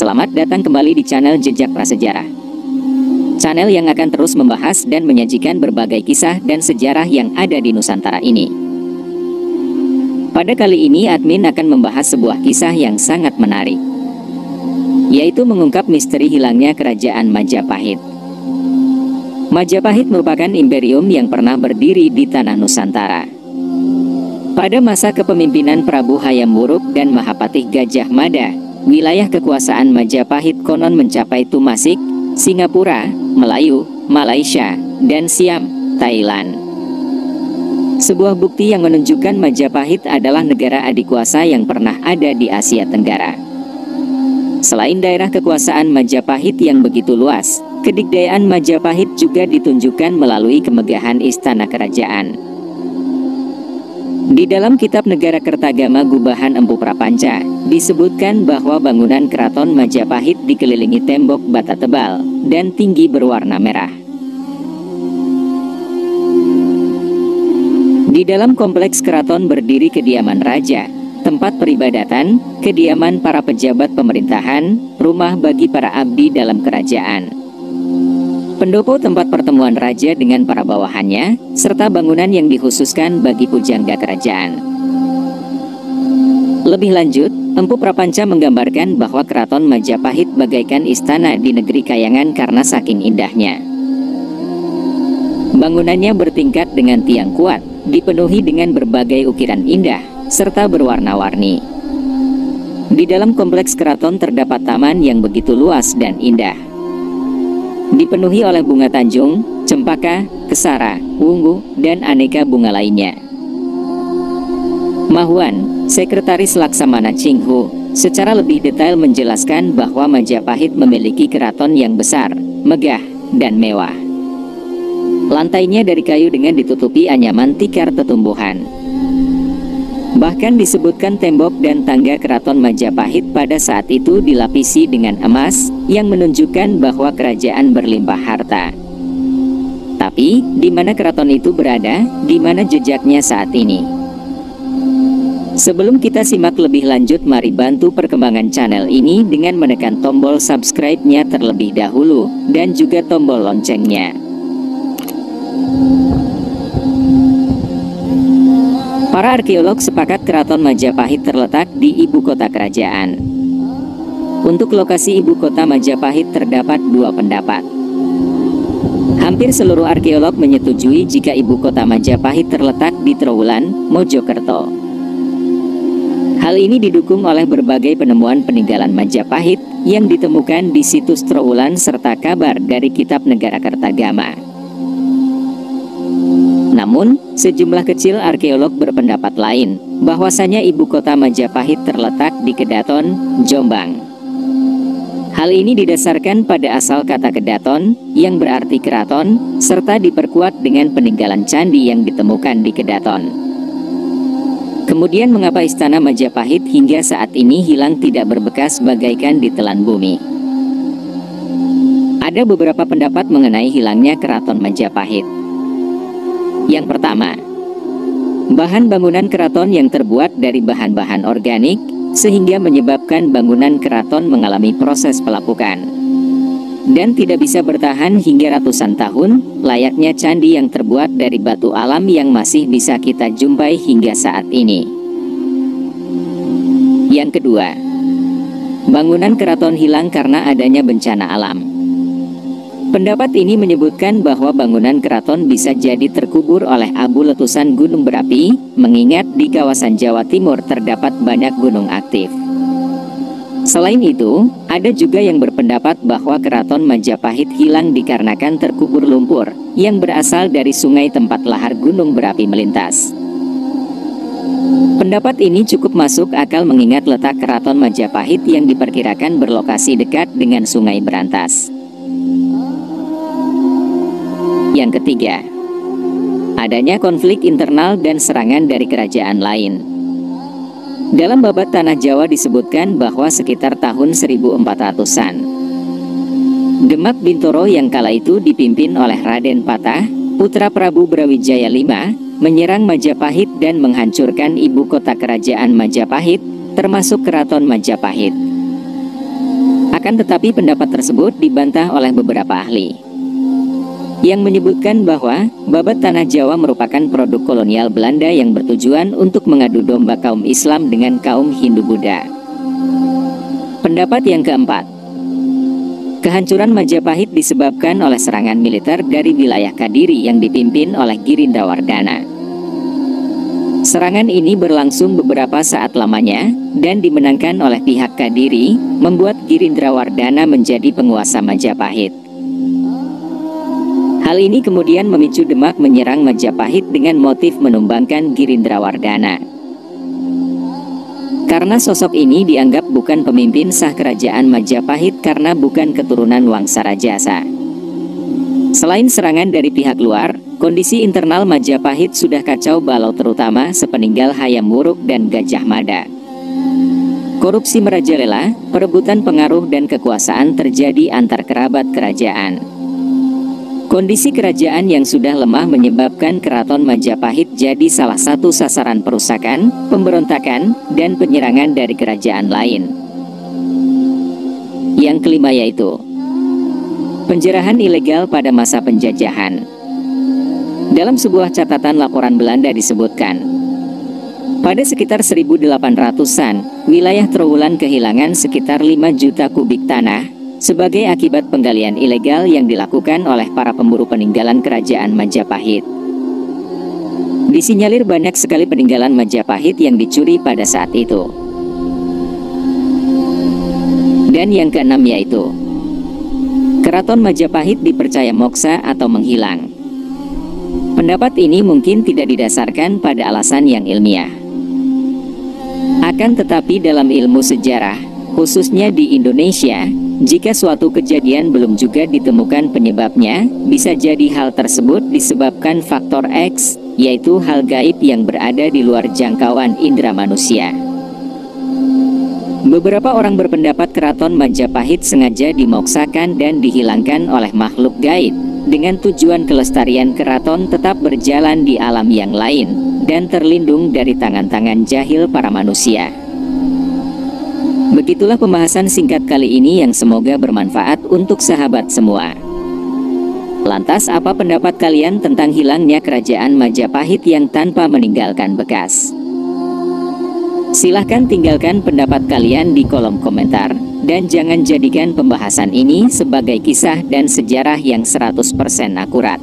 Selamat datang kembali di channel Jejak Prasejarah. Channel yang akan terus membahas dan menyajikan berbagai kisah dan sejarah yang ada di Nusantara ini. Pada kali ini admin akan membahas sebuah kisah yang sangat menarik, yaitu mengungkap misteri hilangnya kerajaan Majapahit. Majapahit merupakan imperium yang pernah berdiri di tanah Nusantara. Pada masa kepemimpinan Prabu Hayam Wuruk dan Mahapatih Gajah Mada, wilayah kekuasaan Majapahit konon mencapai Tumasik, Singapura, Melayu, Malaysia, dan Siam, Thailand. Sebuah bukti yang menunjukkan Majapahit adalah negara adikuasa yang pernah ada di Asia Tenggara. Selain daerah kekuasaan Majapahit yang begitu luas, kedikdayaan Majapahit juga ditunjukkan melalui kemegahan istana kerajaan. Di dalam kitab Negara Kertagama Gubahan Empu Prapanca, disebutkan bahwa bangunan keraton Majapahit dikelilingi tembok bata tebal dan tinggi berwarna merah. Di dalam kompleks keraton berdiri kediaman raja, tempat peribadatan, kediaman para pejabat pemerintahan, rumah bagi para abdi dalam kerajaan, pendopo tempat pertemuan raja dengan para bawahannya, serta bangunan yang dikhususkan bagi pujangga kerajaan. Lebih lanjut, Empu Prapanca menggambarkan bahwa keraton Majapahit bagaikan istana di negeri kayangan karena saking indahnya. Bangunannya bertingkat dengan tiang kuat, dipenuhi dengan berbagai ukiran indah, serta berwarna-warni. Di dalam kompleks keraton terdapat taman yang begitu luas dan indah, dipenuhi oleh bunga tanjung, cempaka, kesara, wungu, dan aneka bunga lainnya. Mahuan, Sekretaris Laksamana Chinghu, secara lebih detail menjelaskan bahwa Majapahit memiliki keraton yang besar, megah, dan mewah. Lantainya dari kayu dengan ditutupi anyaman tikar tetumbuhan. Bahkan disebutkan tembok dan tangga keraton Majapahit pada saat itu dilapisi dengan emas, yang menunjukkan bahwa kerajaan berlimpah harta. Tapi, di mana keraton itu berada, di mana jejaknya saat ini? Sebelum kita simak lebih lanjut, mari bantu perkembangan channel ini dengan menekan tombol subscribe-nya terlebih dahulu, dan juga tombol loncengnya. Para arkeolog sepakat keraton Majapahit terletak di ibu kota kerajaan. Untuk lokasi ibu kota Majapahit terdapat dua pendapat. Hampir seluruh arkeolog menyetujui jika ibu kota Majapahit terletak di Trowulan, Mojokerto. Hal ini didukung oleh berbagai penemuan peninggalan Majapahit yang ditemukan di situs Trowulan serta kabar dari kitab Negara Kertagama. Namun, sejumlah kecil arkeolog berpendapat lain, bahwasanya ibu kota Majapahit terletak di Kedaton, Jombang. Hal ini didasarkan pada asal kata Kedaton, yang berarti keraton, serta diperkuat dengan peninggalan candi yang ditemukan di Kedaton. Kemudian mengapa istana Majapahit hingga saat ini hilang tidak berbekas bagaikan ditelan bumi? Ada beberapa pendapat mengenai hilangnya keraton Majapahit. Yang pertama, bahan bangunan keraton yang terbuat dari bahan-bahan organik, sehingga menyebabkan bangunan keraton mengalami proses pelapukan dan tidak bisa bertahan hingga ratusan tahun, layaknya candi yang terbuat dari batu alam yang masih bisa kita jumpai hingga saat ini. Yang kedua, bangunan keraton hilang karena adanya bencana alam. Pendapat ini menyebutkan bahwa bangunan keraton bisa jadi terkubur oleh abu letusan gunung berapi, mengingat di kawasan Jawa Timur terdapat banyak gunung aktif. Selain itu, ada juga yang berpendapat bahwa keraton Majapahit hilang dikarenakan terkubur lumpur, yang berasal dari sungai tempat lahar gunung berapi melintas. Pendapat ini cukup masuk akal mengingat letak keraton Majapahit yang diperkirakan berlokasi dekat dengan sungai Berantas. Yang ketiga, adanya konflik internal dan serangan dari kerajaan lain. Dalam babat Tanah Jawa disebutkan bahwa sekitar tahun 1400-an, Demak Bintoro yang kala itu dipimpin oleh Raden Patah, putra Prabu Brawijaya V, menyerang Majapahit dan menghancurkan ibu kota kerajaan Majapahit, termasuk keraton Majapahit. Akan tetapi pendapat tersebut dibantah oleh beberapa ahli, yang menyebutkan bahwa babat tanah Jawa merupakan produk kolonial Belanda yang bertujuan untuk mengadu domba kaum Islam dengan kaum Hindu-Buddha. Pendapat yang keempat, kehancuran Majapahit disebabkan oleh serangan militer dari wilayah Kadiri yang dipimpin oleh Girindrawardana. Serangan ini berlangsung beberapa saat lamanya dan dimenangkan oleh pihak Kadiri, membuat Girindrawardana menjadi penguasa Majapahit. Hal ini kemudian memicu Demak menyerang Majapahit dengan motif menumbangkan Girindrawardana. Karena sosok ini dianggap bukan pemimpin sah kerajaan Majapahit karena bukan keturunan Wangsa Rajasa. Selain serangan dari pihak luar, kondisi internal Majapahit sudah kacau balau terutama sepeninggal Hayam Wuruk dan Gajah Mada. Korupsi merajalela, perebutan pengaruh dan kekuasaan terjadi antar kerabat kerajaan. Kondisi kerajaan yang sudah lemah menyebabkan Keraton Majapahit jadi salah satu sasaran perusakan, pemberontakan, dan penyerangan dari kerajaan lain. Yang kelima yaitu penjarahan ilegal pada masa penjajahan. Dalam sebuah catatan laporan Belanda disebutkan, pada sekitar 1800-an, wilayah Trowulan kehilangan sekitar 5 juta kubik tanah sebagai akibat penggalian ilegal yang dilakukan oleh para pemburu peninggalan kerajaan Majapahit. Disinyalir banyak sekali peninggalan Majapahit yang dicuri pada saat itu. Dan yang keenam yaitu Keraton Majapahit dipercaya moksa atau menghilang. Pendapat ini mungkin tidak didasarkan pada alasan yang ilmiah. Akan tetapi dalam ilmu sejarah, khususnya di Indonesia, jika suatu kejadian belum juga ditemukan penyebabnya, bisa jadi hal tersebut disebabkan faktor X, yaitu hal gaib yang berada di luar jangkauan indera manusia. Beberapa orang berpendapat Keraton Majapahit sengaja dimoksakan dan dihilangkan oleh makhluk gaib, dengan tujuan kelestarian keraton tetap berjalan di alam yang lain, dan terlindung dari tangan-tangan jahil para manusia. Begitulah pembahasan singkat kali ini yang semoga bermanfaat untuk sahabat semua. Lantas apa pendapat kalian tentang hilangnya kerajaan Majapahit yang tanpa meninggalkan bekas? Silahkan tinggalkan pendapat kalian di kolom komentar, dan jangan jadikan pembahasan ini sebagai kisah dan sejarah yang 100% akurat.